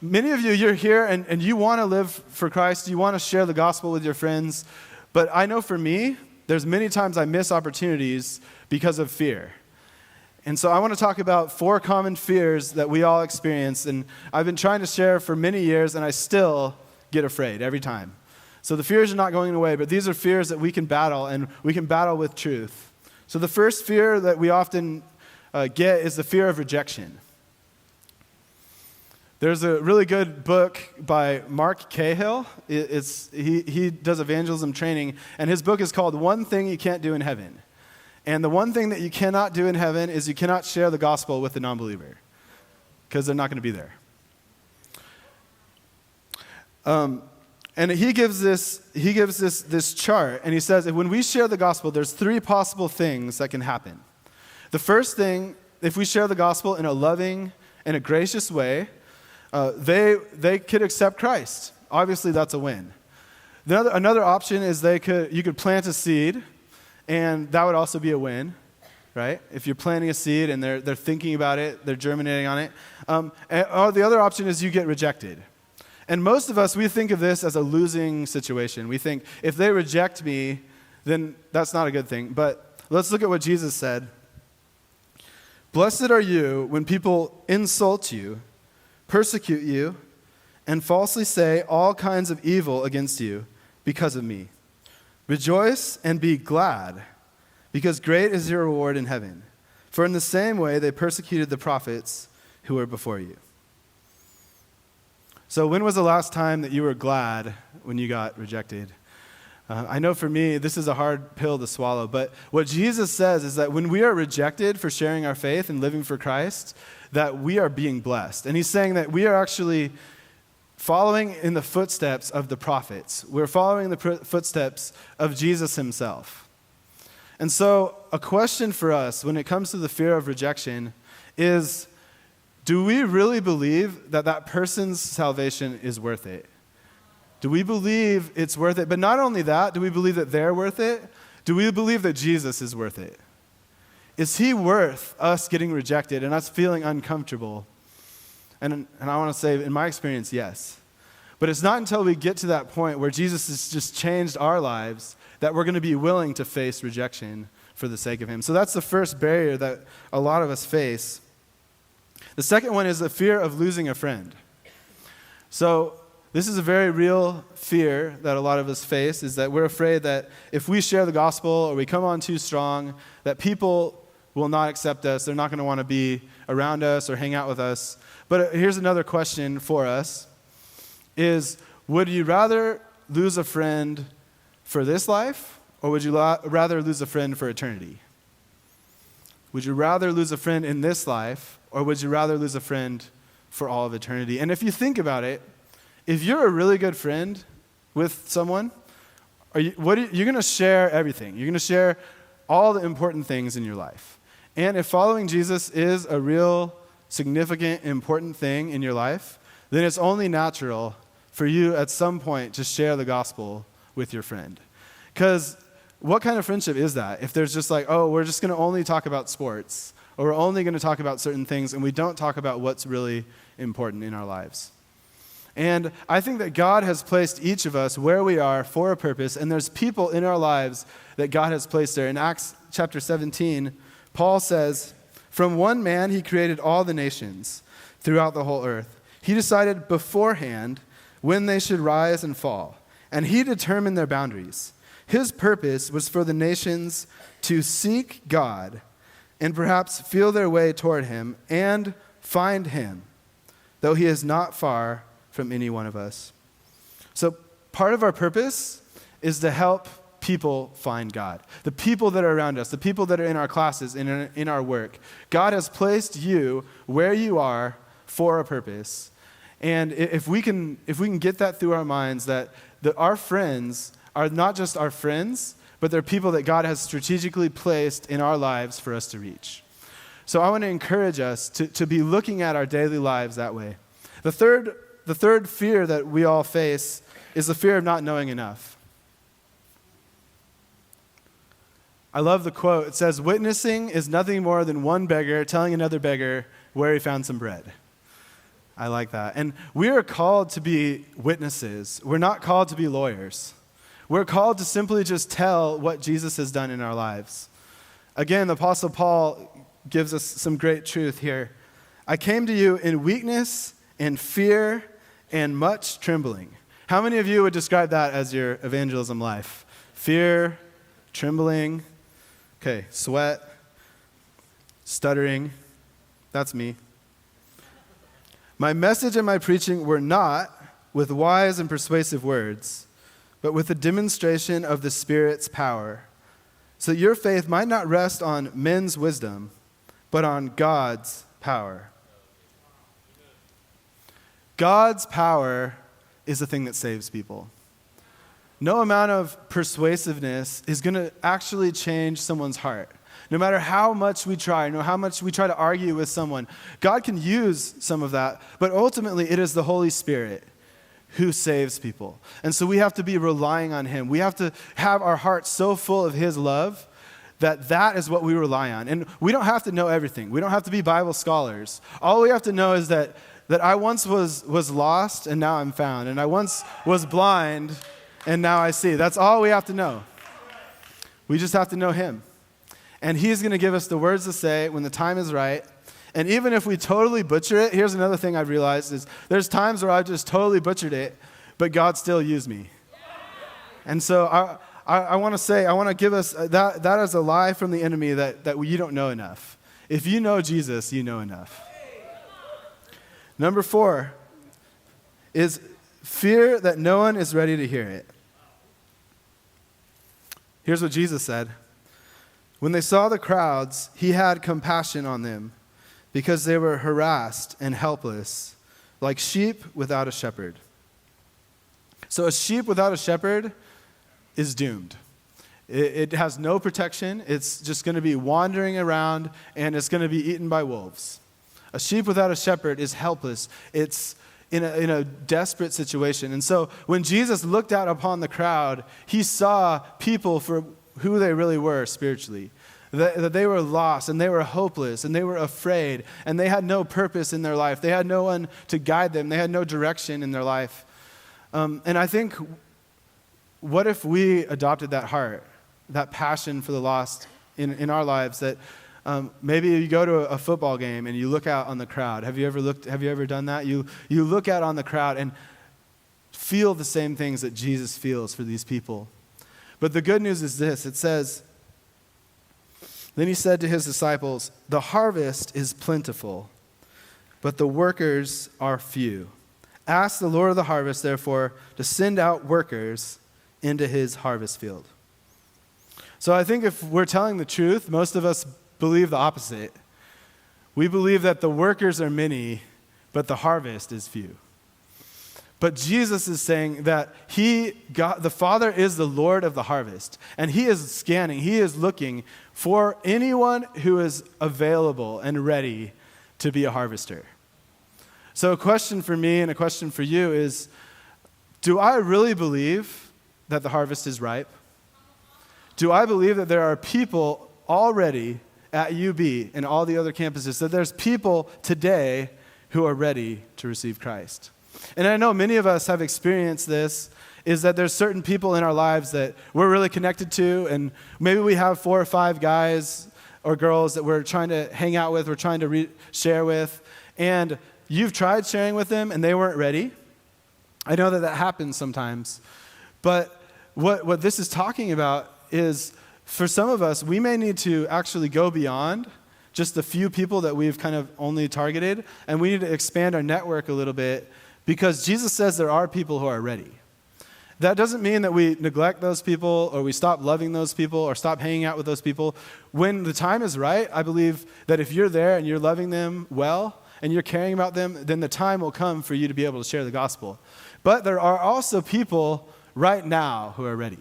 Many of you, you're here and you want to live for Christ. You want to share the gospel with your friends. But I know for me, there's many times I miss opportunities because of fear. And so I want to talk about 4 common fears that we all experience. And I've been trying to share for many years, and I still get afraid every time. So the fears are not going away, but these are fears that we can battle, and we can battle with truth. So the first fear that we often get is the fear of rejection. There's a really good book by Mark Cahill. He does evangelism training, and his book is called One Thing You Can't Do in Heaven. And the one thing that you cannot do in heaven is you cannot share the gospel with the non-believer because they're not going to be there. And he gives this chart, and he says that when we share the gospel, there's 3 possible things that can happen. The first thing, if we share the gospel in a loving and a gracious way, they could accept Christ. Obviously, that's a win. Another option is you could plant a seed, and that would also be a win, right? If you're planting a seed and they're thinking about it, they're germinating on it. Or the other option is you get rejected. And most of us, we think of this as a losing situation. We think, if they reject me, then that's not a good thing. But let's look at what Jesus said. Blessed are you when people insult you, persecute you, and falsely say all kinds of evil against you because of me. Rejoice and be glad, because great is your reward in heaven. For in the same way they persecuted the prophets who were before you. So when was the last time that you were glad when you got rejected? I know for me, this is a hard pill to swallow, but what Jesus says is that when we are rejected for sharing our faith and living for Christ, that we are being blessed. And he's saying that we are actually following in the footsteps of the prophets. We're following the footsteps of Jesus himself. And so a question for us when it comes to the fear of rejection is, do we really believe that that person's salvation is worth it? Do we believe it's worth it? But not only that, do we believe that they're worth it? Do we believe that Jesus is worth it? Is he worth us getting rejected and us feeling uncomfortable? And I want to say, in my experience, yes. But it's not until we get to that point where Jesus has just changed our lives that we're going to be willing to face rejection for the sake of him. So that's the first barrier that a lot of us face. The second one is the fear of losing a friend. So this is a very real fear that a lot of us face, is that we're afraid that if we share the gospel or we come on too strong, that people will not accept us. They're not going to want to be around us or hang out with us. But here's another question for us, is would you rather lose a friend for this life, or would you rather lose a friend for eternity? Would you rather lose a friend in this life, or would you rather lose a friend for all of eternity? And if you think about it, if you're a really good friend with someone, you're going to share everything. You're going to share all the important things in your life. And if following Jesus is a real significant, important thing in your life, then it's only natural for you at some point to share the gospel with your friend. Because what kind of friendship is that? If there's just like, oh, we're just going to only talk about sports, or we're only going to talk about certain things, and we don't talk about what's really important in our lives. And I think that God has placed each of us where we are for a purpose, and there's people in our lives that God has placed there. In Acts chapter 17, Paul says, "From one man he created all the nations throughout the whole earth. He decided beforehand when they should rise and fall, and he determined their boundaries. His purpose was for the nations to seek God and perhaps feel their way toward him and find him, though he is not far from any one of us." So part of our purpose is to help people find God. The people that are around us, the people that are in our classes, in our work. God has placed you where you are for a purpose. And if we can get that through our minds, that our friends are not just our friends, but they're people that God has strategically placed in our lives for us to reach. So I want to encourage us to be looking at our daily lives that way. The third fear that we all face is the fear of not knowing enough. I love the quote. It says, "Witnessing is nothing more than one beggar telling another beggar where he found some bread." I like that. And we are called to be witnesses. We're not called to be lawyers. We're called to simply just tell what Jesus has done in our lives. Again, the Apostle Paul gives us some great truth here. I came to you in weakness and fear and much trembling. How many of you would describe that as your evangelism life? Fear, trembling, okay, sweat, stuttering. That's me. My message and my preaching were not with wise and persuasive words, but with a demonstration of the Spirit's power, so that your faith might not rest on men's wisdom, but on God's power. God's power is the thing that saves people. No amount of persuasiveness is going to actually change someone's heart. No matter how much we try, no how much we try to argue with someone, God can use some of that, but ultimately it is the Holy Spirit who saves people. And so we have to be relying on him. We have to have our hearts so full of his love that is what we rely on. And we don't have to know everything. We don't have to be Bible scholars. All we have to know is that I once was lost and now I'm found. And I once was blind and now I see. That's all we have to know. We just have to know him. And he's going to give us the words to say when the time is right. And even if we totally butcher it, here's another thing I've realized is there's times where I've just totally butchered it, but God still used me. And so I want to give us, that is a lie from the enemy that you don't know enough. If you know Jesus, you know enough. Number 4 is fear that no one is ready to hear it. Here's what Jesus said. When they saw the crowds, he had compassion on them because they were harassed and helpless, like sheep without a shepherd. So a sheep without a shepherd is doomed. It has no protection. It's just going to be wandering around and it's going to be eaten by wolves. A sheep without a shepherd is helpless. It's in a desperate situation. And so when Jesus looked out upon the crowd, he saw people for who they really were spiritually. That they were lost and they were hopeless and they were afraid and they had no purpose in their life. They had no one to guide them. They had no direction in their life. And I think, what if we adopted that heart, that passion for the lost in our lives, that maybe you go to a football game and you look out on the crowd. Have you ever done that? You look out on the crowd and feel the same things that Jesus feels for these people. But the good news is this. It says, then he said to his disciples, the harvest is plentiful, but the workers are few. Ask the Lord of the harvest, therefore, to send out workers into his harvest field. So I think if we're telling the truth, most of us believe the opposite. We believe that the workers are many, but the harvest is few. But Jesus is saying that the Father is the Lord of the harvest, and he is scanning, he is looking for anyone who is available and ready to be a harvester. So a question for me and a question for you is, do I really believe that the harvest is ripe? Do I believe that there are people already at UB and all the other campuses, that there's people today who are ready to receive Christ? And I know many of us have experienced this, is that there's certain people in our lives that we're really connected to, and maybe we have 4 or 5 guys or girls that we're trying to hang out with, we're trying to share with, and you've tried sharing with them and they weren't ready. I know that happens sometimes. But what this is talking about is, for some of us, we may need to actually go beyond just the few people that we've kind of only targeted, and we need to expand our network a little bit, because Jesus says there are people who are ready. That doesn't mean that we neglect those people or we stop loving those people or stop hanging out with those people. When the time is right, I believe that if you're there and you're loving them well and you're caring about them, then the time will come for you to be able to share the gospel. But there are also people right now who are ready.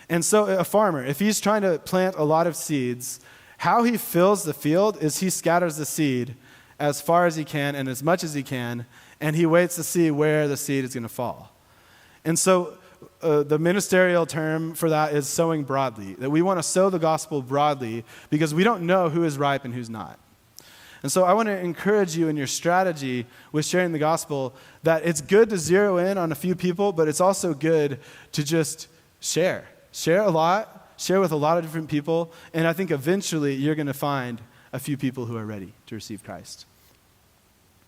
And so a farmer, if he's trying to plant a lot of seeds, how he fills the field is he scatters the seed as far as he can and as much as he can, and he waits to see where the seed is going to fall. And so the ministerial term for that is sowing broadly, that we want to sow the gospel broadly because we don't know who is ripe and who's not. And so I want to encourage you in your strategy with sharing the gospel that it's good to zero in on a few people, but it's also good to just share. Share a lot, share with a lot of different people, and I think eventually you're going to find a few people who are ready to receive Christ.